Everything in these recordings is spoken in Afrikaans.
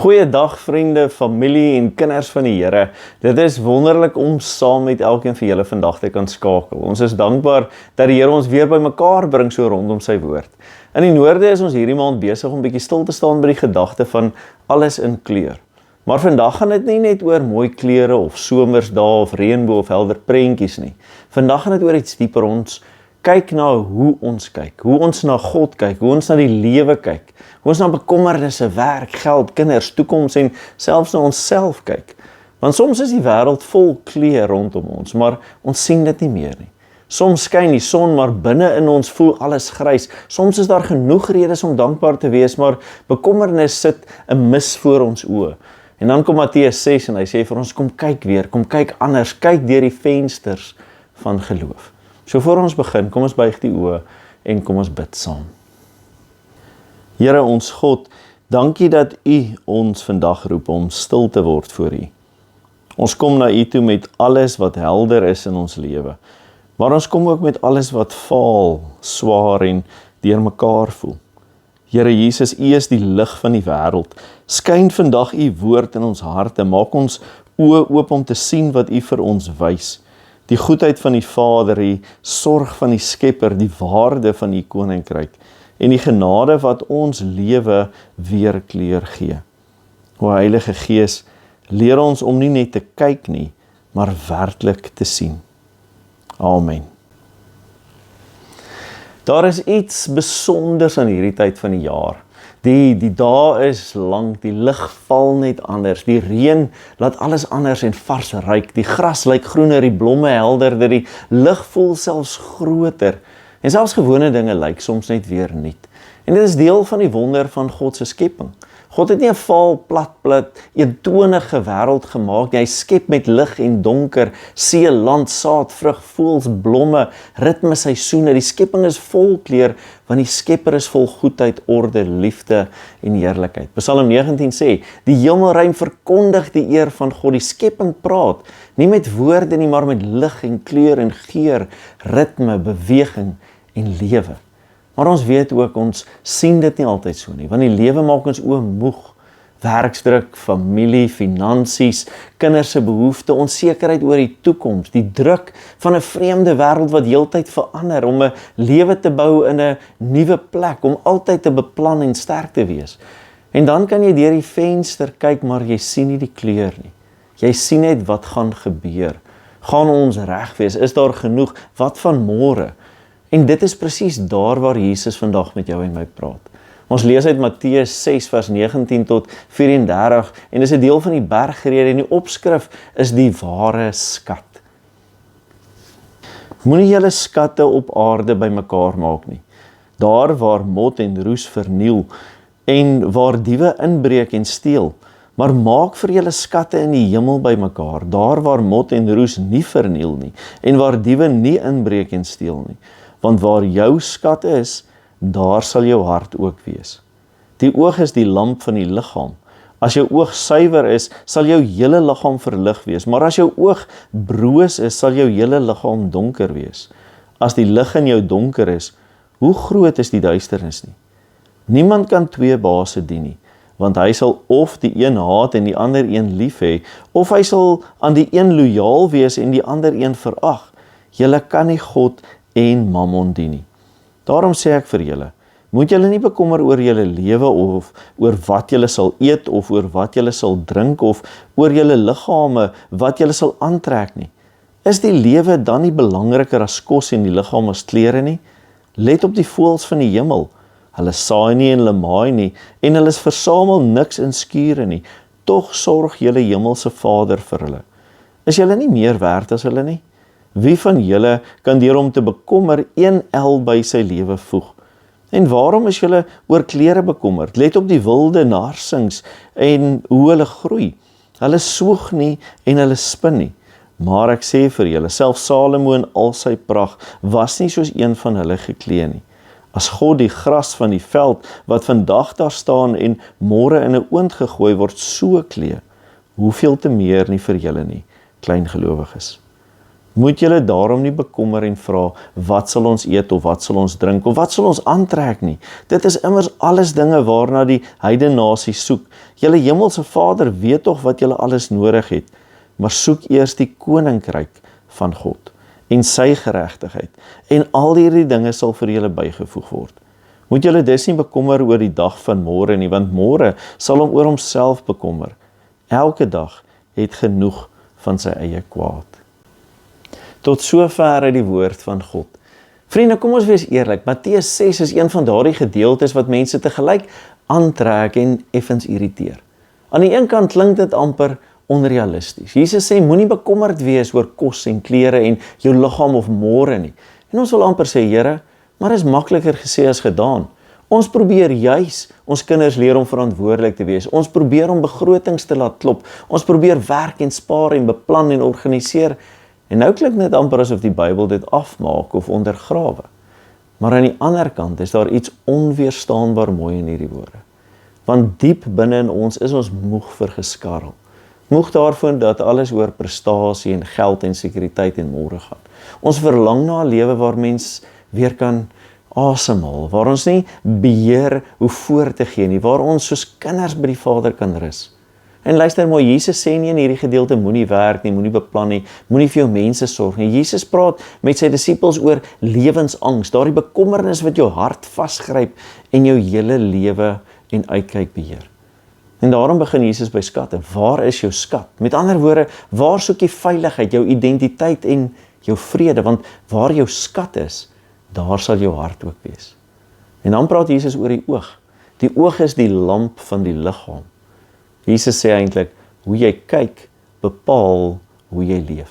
Goeiedag vriende, familie en kinders van die Here. Dit is wonderlik om saam met elkeen van julle vandag te kan skakel. Ons is dankbaar dat die Here ons weer bymekaar bring so rondom sy woord. In die noorde is ons hierdie maand besig om bietjie stil te staan by die gedagte van alles in kleur. Maar vandag gaan dit nie net oor mooi kleure of somersdae of reënboog of helder prentjies nie. Vandag gaan dit oor iets dieper. Ons kyk na hoe ons kyk, hoe ons na God kyk, hoe ons na die lewe kyk, hoe ons na bekommernisse, werk, geld, kinders, toekoms en selfs na onsself kyk. Want soms is die wêreld vol kleur rondom ons, maar ons sien dit nie meer nie. Soms skyn die son, maar binne in ons voel alles grys. Soms is daar genoeg redes om dankbaar te wees, maar bekommernis sit 'n mis voor ons oë. En dan kom Matteus 6 en hy sê vir ons, kom kyk weer, kom kyk anders, kyk deur die vensters van geloof. So voor ons begin, kom ons buig die oë en kom ons bid saam. Here ons God, dankie dat U ons vandag roep om stil te word voor U. Ons kom na U toe met alles wat helder is in ons lewe, maar ons kom ook met alles wat vaal, swaar en deurmekaar voel. Here Jesus, U is die lig van die wêreld. Skyn vandag U woord in ons harte, maak ons oë oop om te sien wat U vir ons wys. Die goedheid van die Vader, die sorg van die Skepper, die waarde van U koninkryk en die genade wat ons lewe weer kleur gee. O Heilige Gees, leer ons om nie net te kyk nie, maar werklik te sien. Amen. Daar is iets besonders aan hierdie tyd van die jaar. Die dae is lang, die lig val net anders, die reën laat alles anders en vars ruik, die gras lyk groener, die blomme helderder, die lig voel selfs groter, en selfs gewone dinge lyk soms net weer nuut. En dit is deel van die wonder van God se skepping. God het nie 'n vaal, plat, eentonige wêreld gemaak nie. Hy skep met lig en donker, see, land, saad, vrug, voëls, blomme, ritme, seisoene. Die skepping is vol kleur, want die Skepper is vol goedheid, orde, liefde en heerlikheid. Psalm 19 sê, die hemelruim verkondig die eer van God. Die skepping praat, nie met woorde nie, maar met lig en kleur en geur, ritme, beweging en lewe. Maar ons weet ook, ons sien dit nie altyd so nie, want die lewe maak ons oë moeg. Werksdruk, familie, finansies, kinders se behoefte, onsekerheid oor die toekoms, die druk van 'n vreemde wêreld wat heeltyd verander, om 'n lewe te bou in 'n nuwe plek, om altyd te beplan en sterk te wees. En dan kan jy deur die venster kyk, maar jy sien nie die kleur nie. Jy sien net wat gaan gebeur. Gaan ons reg wees? Is daar genoeg? Wat van môre? En dit is presies daar waar Jesus vandag met jou en my praat. Ons lees uit Matteus 6 vers 19 tot 34 en dis 'n deel van die bergrede en die opskrif is die ware skat. Moenie julle skatte op aarde bymekaar maak nie. Daar waar mot en roes verniel en waar diewe inbreek en steel, maar maak vir julle skatte in die hemel bymekaar, daar waar mot en roes nie verniel nie en waar diewe nie inbreek en steel nie. Want waar jou skat is, daar sal jou hart ook wees. Die oog is die lamp van die liggaam. As jou oog suiwer is, sal jou hele liggaam verlig wees. Maar as jou oog broos is, sal jou hele liggaam donker wees. As die lig in jou donker is, hoe groot is die duisternis nie? Niemand kan twee baase dien nie, want hy sal of die een haat en die ander een lief hê, of hy sal aan die een lojaal wees en die ander een verag. Julle kan nie God en mammon dien nie. Daarom sê ek vir julle, moet julle nie bekommer oor julle lewe of oor wat julle sal eet of oor wat julle sal drink of oor julle liggame wat julle sal aantrek nie. Is die lewe dan nie belangriker as kos en die liggaam as klere nie? Let op die voëls van die hemel. Hulle saai nie en hulle maai nie en hulle versamel niks in skure nie. Tog sorg julle hemelse Vader vir hulle. Is julle nie meer werd as hulle nie? Wie van julle kan deur om te bekommer een el by sy lewe voeg? En waarom is julle oor klere bekommerd? Let op die wilde narsings en hoe hulle groei. Hulle soeg nie en hulle spin nie. Maar ek sê vir julle, self Salomo in al sy pragt was nie soos een van hulle geklee nie. As God die gras van die veld wat vandag daar staan en môre in 'n oond gegooi word so klee, hoeveel te meer nie vir julle nie, kleingelowiges. Moet julle daarom nie bekommer en vra, wat sal ons eet of wat sal ons drink of wat sal ons aantrek nie. Dit is immers alles dinge waarna die heidene nasie soek. Julle hemelse Vader weet tog wat julle alles nodig het, maar soek eers die koninkryk van God en sy geregtigheid, en al hierdie dinge sal vir julle bygevoeg word. Moet julle dus nie bekommer oor die dag van môre nie, want môre sal hom oor homself bekommer. Elke dag het genoeg van sy eie kwaad. Tot sover uit die woord van God. Vriende, kom ons wees eerlik, Matteus 6 is een van daardie gedeeltes wat mense tegelyk aantrek en effens irriteer. Aan die een kant klink dit amper onrealisties. Jesus sê, moenie bekommerd wees oor kos en klere en jou liggaam of môre nie. En ons wil amper sê, Here, maar is makliker gesê as gedaan. Ons probeer juis ons kinders leer om verantwoordelik te wees. Ons probeer om begrotings te laat klop. Ons probeer werk en spaar en beplan en organiseer. En nou klink dit amper asof die Bybel dit afmaak of ondergrawe. Maar aan die ander kant is daar iets onweerstaanbaar mooi in hierdie woorde. Want diep binne in ons is ons moeg vir geskarrel. Moeg daarvan dat alles oor prestasie en geld en sekuriteit en môre gaan. Ons verlang na 'n lewe waar mens weer kan asemhaal, waar ons nie beheer hoe voor te gee nie, waar ons soos kinders by die Vader kan rus. En luister mooi, Jesus sê nie in hierdie gedeelte moenie werk nie, moenie beplan nie, moenie vir jou mense sorg nie. Jesus praat met sy disippels oor lewensangs, daardie bekommernis wat jou hart vasgryp en jou hele lewe en uitkyk beheer. En daarom begin Jesus by skatte. Waar is jou skat? Met ander woorde, waar soek jy veiligheid, jou identiteit en jou vrede? Want waar jou skat is, daar sal jou hart ook wees. En dan praat Jesus oor die oog. Die oog is die lamp van die liggaam. Jesus sê eintlik, hoe jy kyk, bepaal hoe jy leef.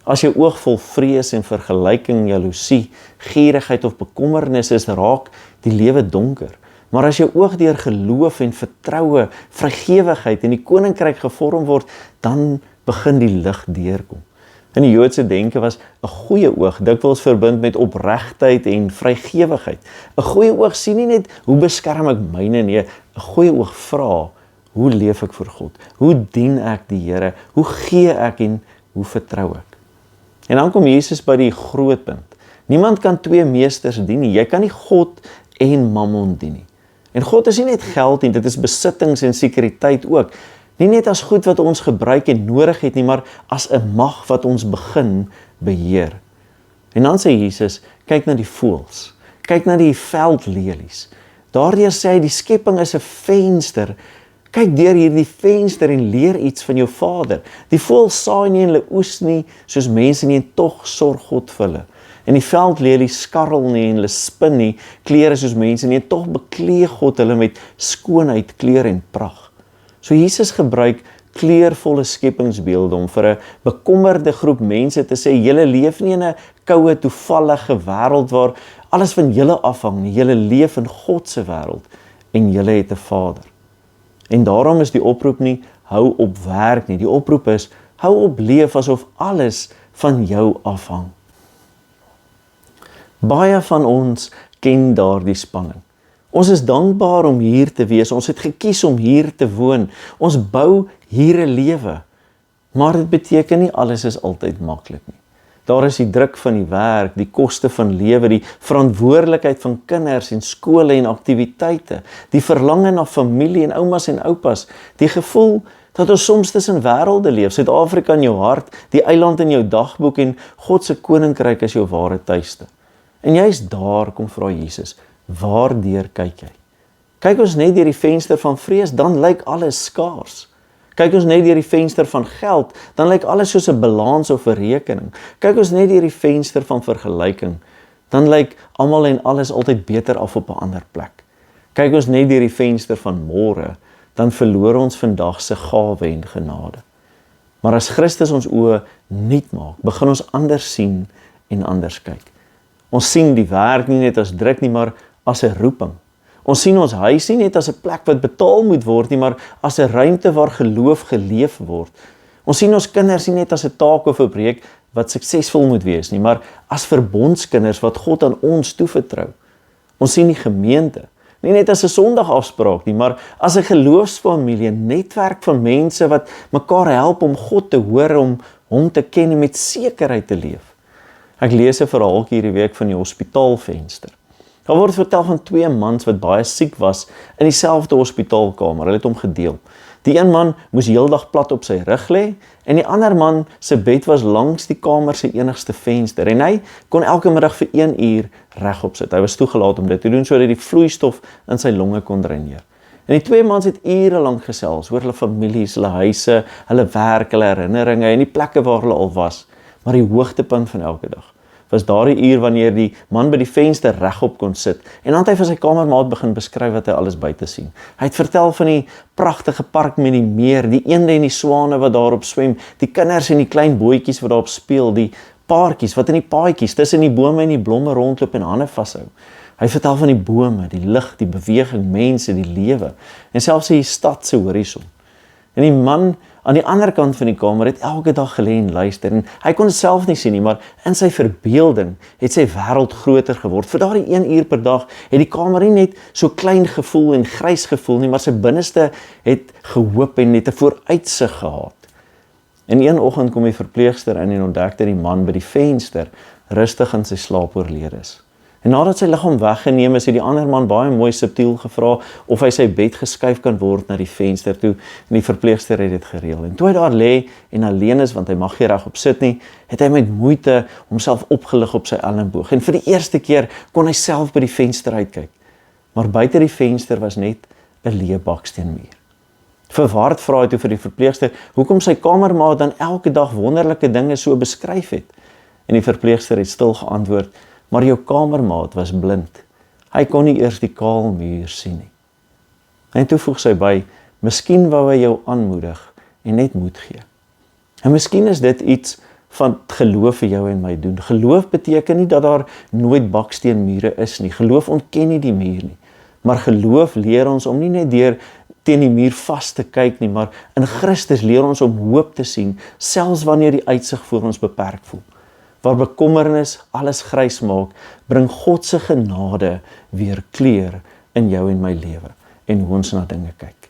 As jou oog vol vrees en vergelyking, jaloesie, gierigheid of bekommernis is, raak die lewe donker. Maar as jou oog deur geloof en vertroue, vrygewigheid en die koninkryk gevorm word, dan begin die lig deurkom. In die Joodse denke was 'n goeie oog dikwels verbind met opregtheid en vrygewigheid. 'n Goeie oog sien nie net hoe beskerm ek myne nie, 'n goeie oog vra, hoe leef ek vir God? Hoe dien ek die Here? Hoe gee ek en hoe vertrou ek? En dan kom Jesus by die groot punt. Niemand kan twee meesters dien nie. Jy kan nie God en Mammon dien nie. En God is nie net geld nie, dit is besittings en sekuriteit ook. Nie net as goed wat ons gebruik en nodig het nie, maar as 'n mag wat ons begin beheer. En dan sê Jesus, kyk na die voëls, kyk na die veldlelies. Daardeur sê hy, die skepping is 'n venster. Kyk deur hierdie venster en leer iets van jou Vader. Die voëls saai nie en hulle oes nie, soos mense nie, en tog sorg God vir hulle. En die veldlelies skarrel nie en hulle spin nie, klere soos mense nie, en tog beklee God hulle met skoonheid, kleur en pragt. So Jesus gebruik kleurvolle skepingsbeelde om vir 'n bekommerde groep mense te sê, julle leef nie in 'n koue, toevallige wêreld waar alles van julle afhang nie, julle leef in God se wêreld en julle het 'n Vader. En daarom is die oproep nie, hou op werk nie, die oproep is, hou op leef asof alles van jou afhang. Baie van ons ken daardie spanning. Ons is dankbaar om hier te wees, ons het gekies om hier te woon, ons bou hier 'n lewe, maar dit beteken nie alles is altyd maklik nie. Daar is die druk van die werk, die koste van lewe, die verantwoordelikheid van kinders en skole en aktiwiteite, die verlange na familie en oumas en oupas, die gevoel dat ons soms tussen wêrelde leef, Suid-Afrika in jou hart, die eiland in jou dagboek en God se koninkryk is jou ware tuiste. En juist daar kom vra Jesus, waardeur kyk jy? Kyk ons net deur die venster van vrees, dan lyk alles skaars. Kyk ons net deur die venster van geld, dan lyk alles soos 'n balans of 'n rekening. Kyk ons net deur die venster van vergelyking, dan lyk almal en alles altyd beter af op 'n ander plek. Kyk ons net deur die venster van môre, dan verloor ons vandag se gawe en genade. Maar as Christus ons oë nuut maak, begin ons anders sien en anders kyk. Ons sien die werk nie net as druk nie, maar as 'n roeping. Ons sien ons huis nie net as 'n plek wat betaal moet word nie, maar as 'n ruimte waar geloof geleef word. Ons sien ons kinders nie net as 'n taak of 'n projek wat suksesvol moet wees nie, maar as verbondskinders wat God aan ons toevertrou. Ons sien die gemeente nie net as 'n Sondagafspraak nie, maar as 'n geloofsfamilie, 'n netwerk van mense wat mekaar help om God te hoor, om hom te ken en met sekerheid te leef. Ek lees 'n verhaaltjie hierdie week van die hospitaalvenster. Daar word vertel van 2 mans wat baie siek was in dieselfde hospitaalkamer. Hulle het hom gedeel. Die een man moes heeldag plat op sy rug lê en die ander man se bed was langs die kamer se enigste venster en hy kon elke middag vir 1 uur regop sit. Hy was toegelaat om dit te doen sodat die vloeistof in sy longe kon dreineer. En die 2 mans het ure lank gesels oor hulle families, hulle huise, hulle werk, hulle herinneringe en die plekke waar hulle al was. Maar die hoogtepunt van elke dag was daardie uur wanneer die man by die venster regop kon sit en dan het hy vir sy kamermaat begin beskryf wat hy alles buite sien. Hy het vertel van die pragtige park met die meer, die eende en die swane wat daarop swem, die kinders en die klein bootjies wat daarop speel, die paartjies wat in die paadjies tussen die bome en die blomme rondloop en hande vashou. Hy vertel van die bome, die lig, die beweging, mense, die lewe en selfs die stad se horison. En die man aan die ander kant van die kamer het elke dag gelê en luister en hy kon dit self nie sien nie, maar in sy verbeelding het sy wêreld groter geword. Vir daardie 1 uur per dag het die kamer nie net so klein gevoel en grys gevoel nie, maar sy binneste het gehoop en het 'n vooruitsig gehad. En een oggend kom die verpleegster in en ontdek dat die man by die venster rustig in sy slaap oorlede is. En nadat sy liggaam weggeneem is, het die ander man baie mooi subtiel gevra of hy sy bed geskuif kan word na die venster toe, en die verpleegster het dit gereël. En toe hy daar lê en alleen is, want hy mag nie regop sit nie, het hy met moeite homself opgelig op sy elmboog. En vir die eerste keer kon hy self by die venster uitkyk. Maar buite die venster was net 'n leë baksteenmuur. Verward vra hy toe vir die verpleegster hoekom sy kamermaat dan elke dag wonderlike dinge so beskryf het. En die verpleegster het stil geantwoord: maar jou kamermaat was blind. Hy kon nie eers die kaal muur sien nie. En toe voeg sy by: miskien wou hy jou aanmoedig en net moed gee. En miskien is dit iets van geloof vir jou en my doen. Geloof beteken nie dat daar nooit baksteenmure is nie. Geloof ontken nie die muur nie. Maar geloof leer ons om nie net deur teen die muur vas te kyk nie, maar in Christus leer ons om hoop te sien, selfs wanneer die uitsig voor ons beperk voel. Waar bekommernis alles grys maak, bring God se genade weer kleur in jou en my lewe en hoe ons na dinge kyk.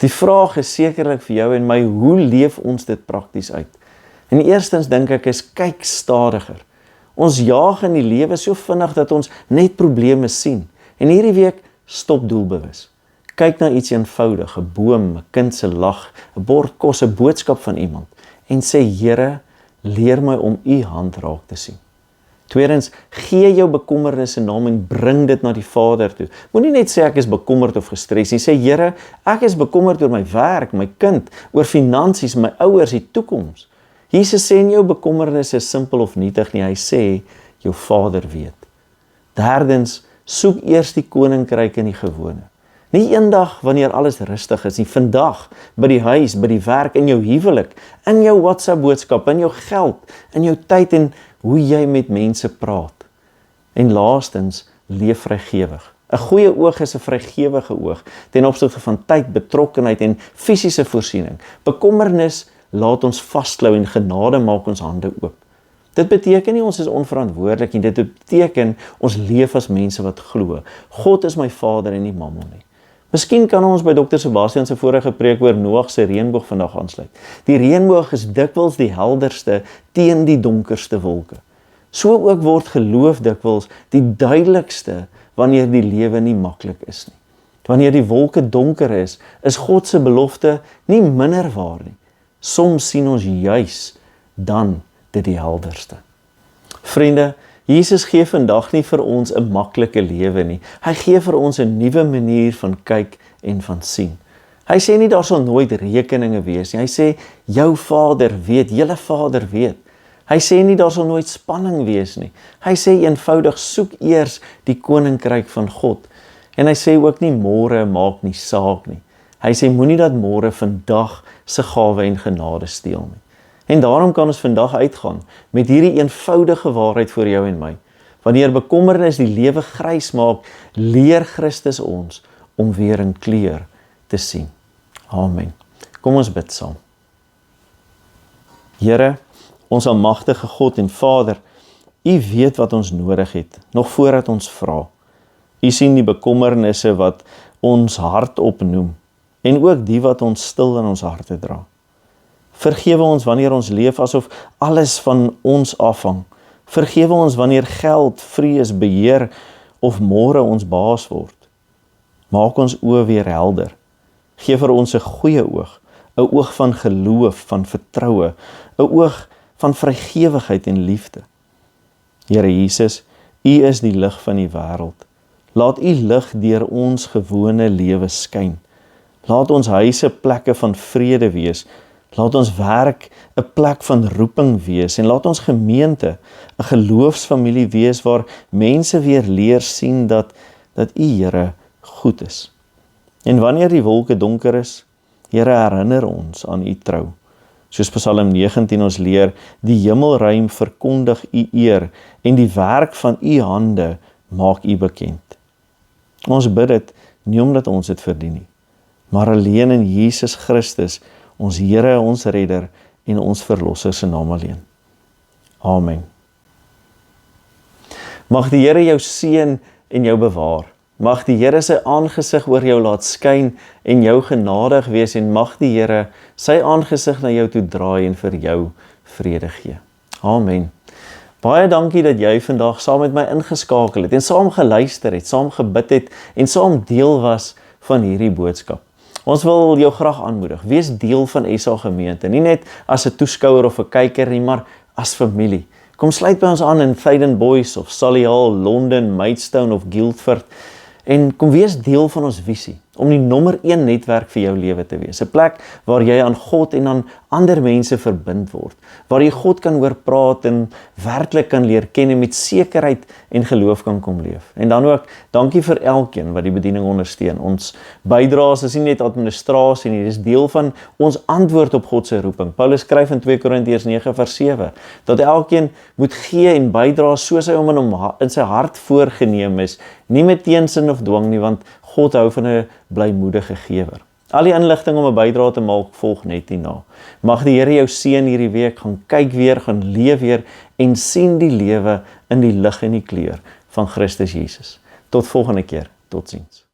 Die vraag is sekerlik vir jou en my, hoe leef ons dit prakties uit? En eerstens dink ek is kyk stadiger. Ons jaag in die lewe so vinnig dat ons net probleme sien. En hierdie week stop doelbewus. Kyk na iets eenvoudig, 'n boom, 'n kind se lag, 'n bord kos, 'n boodskap van iemand en sê: Here, leer my om u hand raak te sien. Tweedens, gee jou bekommernisse naam en bring dit na die Vader toe. Moenie net sê ek is bekommerd of gestres nie. Sê: Here, ek is bekommerd oor my werk, my kind, oor finansies, my ouers, die toekoms. Jesus sê nie jou bekommernisse is simpel of nietig nie. Hy sê jou Vader weet. Derdens, soek eers die koninkryk in die gewone. Nie eendag wanneer alles rustig is nie, vandag, by die huis, by die werk, in jou huwelik, in jou WhatsApp boodskap, in jou geld, in jou tyd en hoe jy met mense praat. En laastens, leef vrygewig. 'n Goeie oog is 'n vrygewige oog, ten opsigte van tyd, betrokkenheid en fisiese voorsiening. Bekommernis laat ons vasklou en genade maak ons hande oop. Dit beteken nie ons is onverantwoordelik nie, dit beteken ons leef as mense wat glo. God is my Vader en nie Mammon nie. Miskien kan ons by Dr. Sebastian se vorige preek oor Noag se reënboog vandag aansluit. Die reënboog is dikwels die helderste teen die donkerste wolke. So ook word geloof dikwels die duidelikste wanneer die lewe nie maklik is nie. Wanneer die wolke donker is God se belofte nie minder waar nie. Soms sien ons juis dan dit die helderste. Vriende, Jesus gee vandag nie vir ons 'n maklike lewe nie. Hy gee vir ons 'n nuwe manier van kyk en van sien. Hy sê nie daar sal nooit rekeninge wees nie. Hy sê jou Vader weet, julle Vader weet. Hy sê nie daar sal nooit spanning wees nie. Hy sê eenvoudig soek eers die koninkryk van God. En hy sê ook nie môre maak nie saak nie. Hy sê moenie dat môre vandag se gawe en genade steel nie. En daarom kan ons vandag uitgaan met hierdie eenvoudige waarheid vir jou en my. Wanneer bekommernis die lewe grys maak, leer Christus ons om weer in kleur te sien. Amen. Kom ons bid saam. Here, ons almagtige God en Vader, U weet wat ons nodig het, nog voordat ons vra. U sien die bekommernisse wat ons hart opnoem, en ook die wat ons stil in ons harte dra. Vergewe ons wanneer ons leef asof alles van ons afhang. Vergewe ons wanneer geld, vrees, beheer of môre ons baas word. Maak ons oë weer helder. Geef vir ons 'n goeie oog, 'n oog van geloof, van vertroue, 'n oog van vrygewigheid en liefde. Here Jesus, U is die lig van die wêreld. Laat U lig deur ons gewone lewe skyn. Laat ons huise plekke van vrede wees. Laat ons werk 'n plek van roeping wees en laat ons gemeente 'n geloofsfamilie wees waar mense weer leer sien dat U, Here, goed is. En wanneer die wolke donker is, Here, herinner ons aan U trou. Soos Psalm 19 ons leer, die hemelruim verkondig U eer en die werk van U hande maak U bekend. Ons bid dit nie omdat ons dit verdien nie, maar alleen in Jesus Christus, ons Here, ons Redder en ons Verlosser se naam alleen. Amen. Mag die Here jou seën en jou bewaar. Mag die Here sy aangesig oor jou laat skyn en jou genadig wees en mag die Here sy aangesig na jou toe draai en vir jou vrede gee. Amen. Baie dankie dat jy vandag saam met my ingeskakel het en saam geluister het, saam gebid het en saam deel was van hierdie boodskap. Ons wil jou graag aanmoedig, wees deel van SA Gemeente, nie net as 'n toeskouer of 'n kyker nie, maar as familie. Kom sluit by ons aan in Thydenboys of Solihull, Londen, Maidstone of Guildford en kom wees deel van ons visie om die nommer 1 netwerk vir jou lewe te wees. 'n Plek waar jy aan God en aan ander mense verbind word, waar jy God kan hoor praat en werklik kan leer ken en met sekerheid en geloof kan kom leef. En dan ook, dankie vir elkeen wat die bediening ondersteun. Ons bydraes is nie net administrasie nie, dis deel van ons antwoord op God se roeping. Paulus skryf in 2 Korintiërs 9:7, dat elkeen moet gee en bydra soos hy hom in sy hart voorgenem is, nie met teensin of dwang nie, want God hou van 'n blymoedige gewer. Al die inligting om 'n bydrae te maak volg net hierna. Mag die Here jou seën hierdie week, gaan kyk weer, gaan leef weer en sien die lewe in die lig en die kleur van Christus Jesus. Tot volgende keer, totsiens.